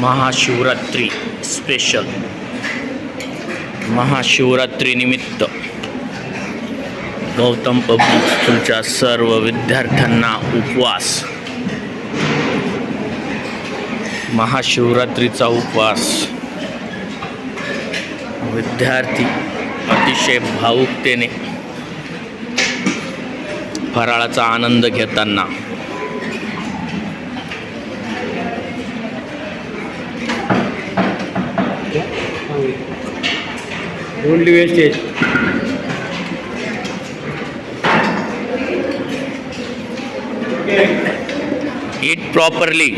Mahashivratri special Mahashivratri निमित्त Gautam public स्कूलच्या सर्व विद्यार्थ्यांना उपवास. महाशिवरात्रीचा उपवास. विद्यार्थी अतिशय भावुकतेने फराळाचा आनंद घेताना only wastage. Eat properly.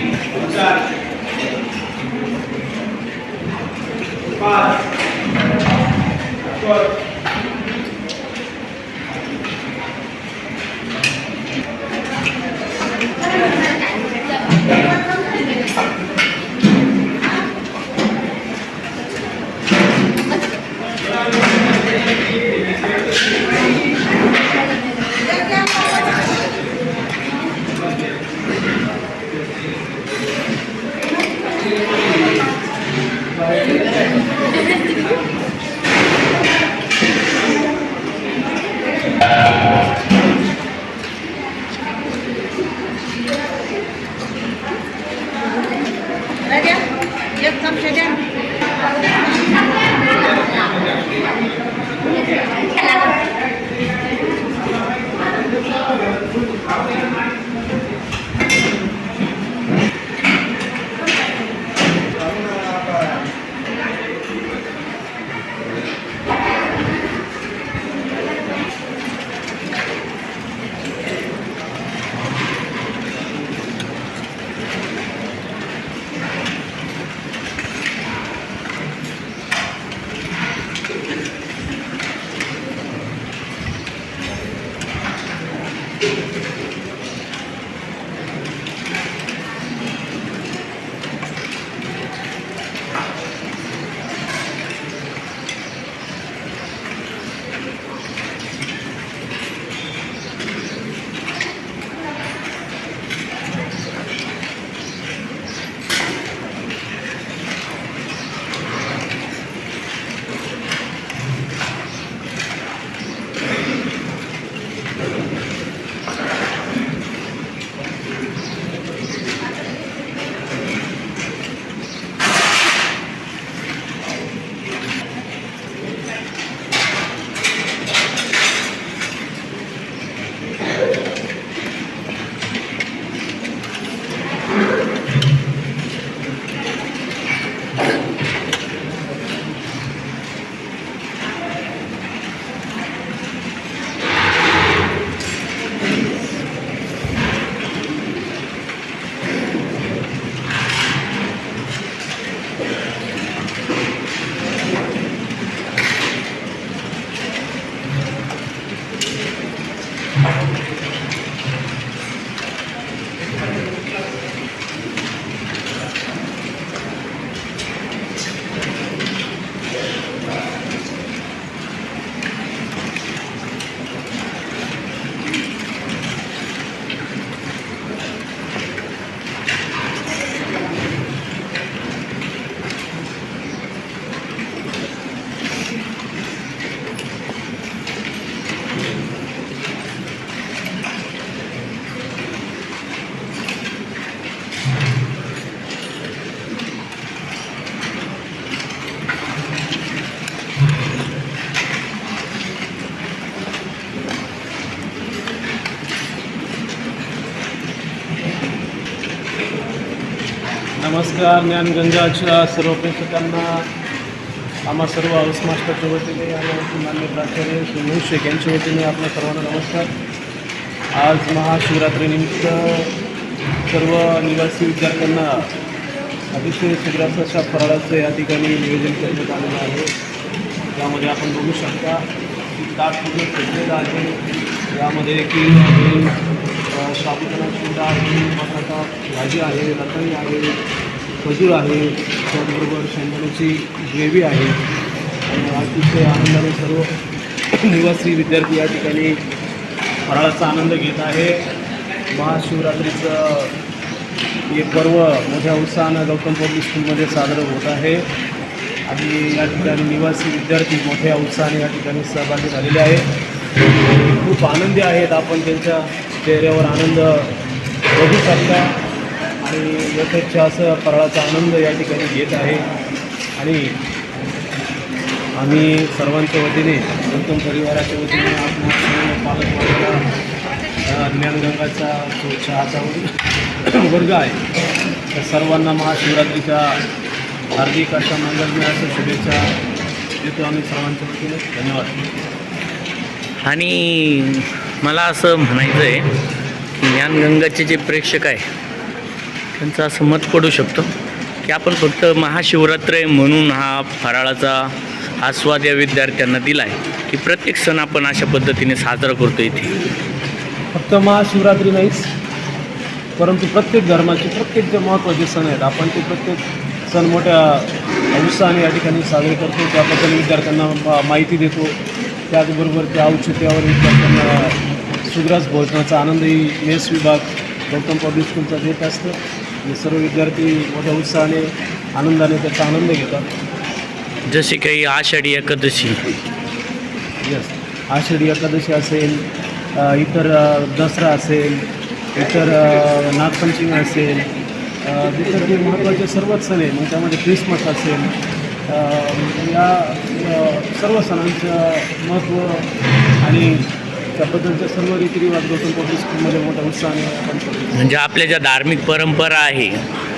राजा एक चमचा द्या. नमस्कार. ज्ञानगंगाच्या सर्व प्रेक्षकांना आम्हा सर्व हाऊस मास्टरच्या वतीने आणि मान्य प्राचार्य श्री महेश शेख यांच्या वतीने आपल्या सर्वांना नमस्कार. आज महाशिवरात्रीनिमित्त सर्व निवासी विद्यार्थ्यांना अतिशय सुग्रास अशा फराळाचं या ठिकाणी नियोजन करण्यात आलेलं आहे. यामध्ये आपण बघू शकता की ताट पूर्ण सजलेलं आहे. यामध्ये की साबुदाणा चिवडा आहे, बटाटा भाजी आहे, रताळी आहे, खजूर आहे, त्याचबरोबर शेंगदाण्याची ग्रेव्ही आहे. आणि अतिशय आनंदाने सर्व निवासी विद्यार्थी या ठिकाणी फराळाचा आनंद घेत आहे. महाशिवरात्रीचं हे पर्व मोठ्या उत्साहानं गौतम पब्लिक स्कूलमध्ये साजरं होत आहे आणि या ठिकाणी निवासी विद्यार्थी मोठ्या उत्साहाने या ठिकाणी सहभागी झालेले आहेत. खूप आनंदी आहेत. आपण त्यांच्या चेहऱ्यावर आनंद बघू शकता आणि यथेच्छ असं फराळाचा आनंद या ठिकाणी घेत आहे. आणि आम्ही सर्वांच्या वतीने गौतम परिवाराच्या वतीने आपल्या सर्व पालकवर्गाला ज्ञानगंगाचा जो चहाचा वर्ग आहे त्या सर्वांना महाशिवरात्रीच्या हार्दिक अशा मंगलमय अशा शुभेच्छा देतो आम्ही सर्वांच्या वतीने. धन्यवाद. आणि मला असं म्हणायचं आहे की ज्ञानगंगाचे जे प्रेक्षक आहे त्यांचं असं मत पडू शकतो की आपण फक्त महाशिवरात्र आहे म्हणून हा फराळाचा आस्वाद या विद्यार्थ्यांना दिला आहे की प्रत्येक सण आपण अशा पद्धतीने साजरा करतो इथे. फक्त महाशिवरात्री नाहीच, परंतु प्रत्येक धर्माचे प्रत्येक जे महत्त्वाचे सण आहेत आपण ते प्रत्येक सण मोठ्या उत्साहाने या ठिकाणी साजरे करतो. त्याबद्दल विद्यार्थ्यांना माहिती देतो. त्याचबरोबर त्या औचित्यावर विद्यार्थ्यांना सुग्रास भोजनाचा आनंदही मेस विभाग गौतम पब्लिक स्कूलचा देत असतं. आणि सर्व विद्यार्थी मोठ्या उत्साहाने आनंदाने त्याचा आनंद घेतात. जसे काही आषाढी एकादशी, यस, आषाढी एकादशी असेल, इतर दसरा असेल, इतर नागपंचमी असेल, इतर जे महत्त्वाचे सर्वच सण आहे, मग त्यामध्ये क्रिसमस असेल, या सर्व सणांचं महत्त्व आणि त्याबद्दलच्या सर्व रीतिरिवाज गौतम पब्लिक स्कूलमध्ये मोठ्या उत्साहाने आपण करतो. म्हणजे आपल्या ज्या धार्मिक परंपरा आहे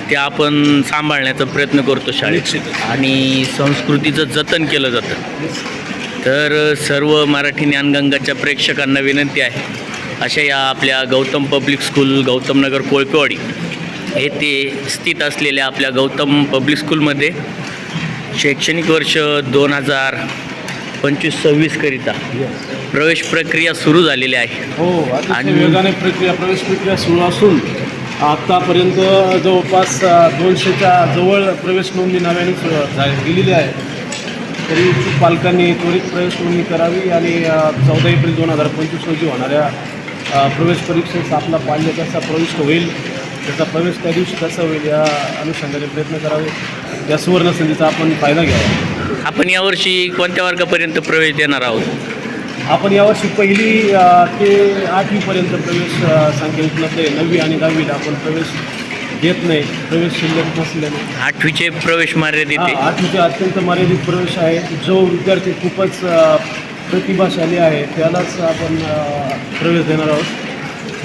त्या आपण सांभाळण्याचा प्रयत्न करतो शाळेत निश्चितच. आणि संस्कृतीचं जतन केलं जातं. तर सर्व मराठी ज्ञानगंगाच्या प्रेक्षकांना विनंती आहे, अशा या आपल्या गौतम पब्लिक स्कूल गौतमनगर कोळपेवाडी येथे स्थित असलेल्या आपल्या गौतम पब्लिक स्कूलमध्ये शैक्षणिक वर्ष 2025-26 करिता प्रवेश प्रक्रिया सुरू झालेली आहे. हो, अतिशय आणि- वेगाने प्रवेश प्रक्रिया सुरू असून आत्तापर्यंत जवळपास 200च्या जवळ प्रवेश नोंदणी नव्याने गेलेली आहे. तरी इच्छुक पालकांनी त्वरित प्रवेश नोंदणी करावी आणि 14 एप्रिल 2025 रोजी होणाऱ्या प्रवेश परीक्षेस आपला पाल्य कसा प्रविष्ट होईल, त्याचा प्रवेश त्या दिवशी कसा होईल या अनुषंगाने प्रयत्न करावे. या सुवर्ण संधीचा आपण फायदा घ्यावा. आपण यावर्षी कोणत्या वर्गापर्यंत प्रवेश देणार आहोत? आपण यावर्षी 1ली ते 8वीपर्यंत प्रवेश संख्या उपलब्ध आहे. 9वी आणि 10वीला आपण प्रवेश देत नाही, प्रवेश शिल्लक नसल्याने. 8वीचे प्रवेश मर्यादित आहे. 8वीचे अत्यंत मर्यादित प्रवेश आहे. जो विद्यार्थी खूपच प्रतिभाशाली आहे त्यालाच आपण प्रवेश देणार आहोत.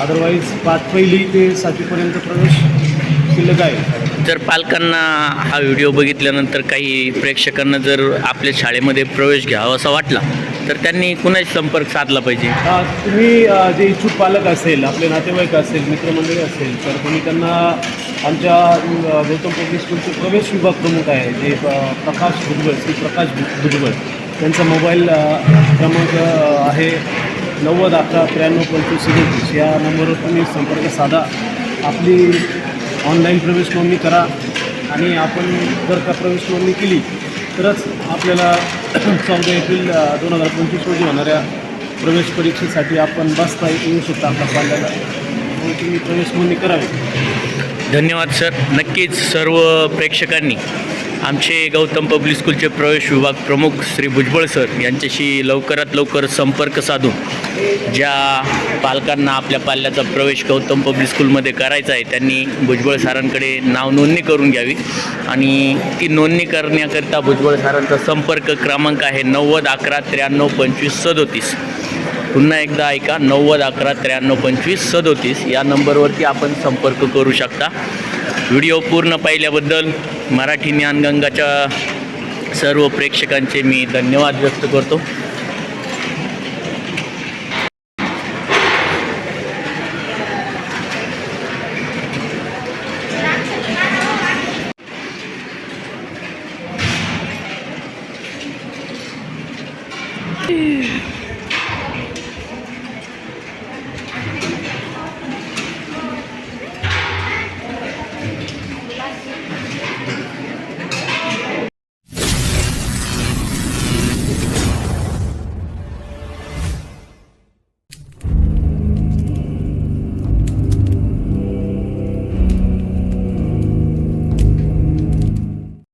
अदरवाईज 1ली ते 7वीपर्यंत प्रवेश शिल्लक आहे. जर पालकांना हा व्हिडिओ बघितल्यानंतर काही प्रेक्षकांना जर आपल्या शाळेमध्ये प्रवेश घ्यावा असा वाटला तर त्यांनी कुणाशी संपर्क साधला पाहिजे? तुम्ही जे इच्छुक पालक असेल, आपले नातेवाईक असेल, मित्रमंडळी असेल, तर तुम्ही त्यांना आमच्या गौतम पब्लिक स्कूलचे प्रवेश विभाग प्रमुख आहे जे प्रकाश भुजबळ, श्री प्रकाश भुजबळ, त्यांचा मोबाईल क्रमांक आहे 90 11 93 25 37. या नंबरवर तुम्ही संपर्क साधा, आपली ऑनलाईन प्रवेश नोंदणी करा आणि आपण जर का प्रवेश नोंदणी केली तरच आपल्याला 14 एप्रिल 2025 रोजी होणाऱ्या प्रवेश परीक्षेसाठी आपण बसता येऊ शकता आपल्या पाल्याला. म्हणून तुम्ही प्रवेश नोंदणी करावी. धन्यवाद सर. नक्कीच सर्व प्रेक्षकांनी आमचे गौतम पब्लिक स्कूलचे प्रवेश विभाग प्रमुख श्री भुजबळ सर यांच्याशी लवकरात लवकर संपर्क साधून ज्या पालकांना आपल्या पाल्याचा प्रवेश गौतम पब्लिक स्कूलमध्ये करायचा आहे त्यांनी भुजबळ सरांकडे नाव नोंदणी करून घ्यावी आणि ती नोंदणी करण्याकरिता भुजबळ सरांचा संपर्क क्रमांक आहे 90 11 93 25 37. पुन्हा एकदा ऐका, 90 11 93 25 37 या नंबरवरती आपण संपर्क करू शकता. व्हिडिओ पूर्ण पाहिल्याबद्दल मराठी ज्ञानगंगाच्या सर्व प्रेक्षकांचे मी धन्यवाद व्यक्त करतो.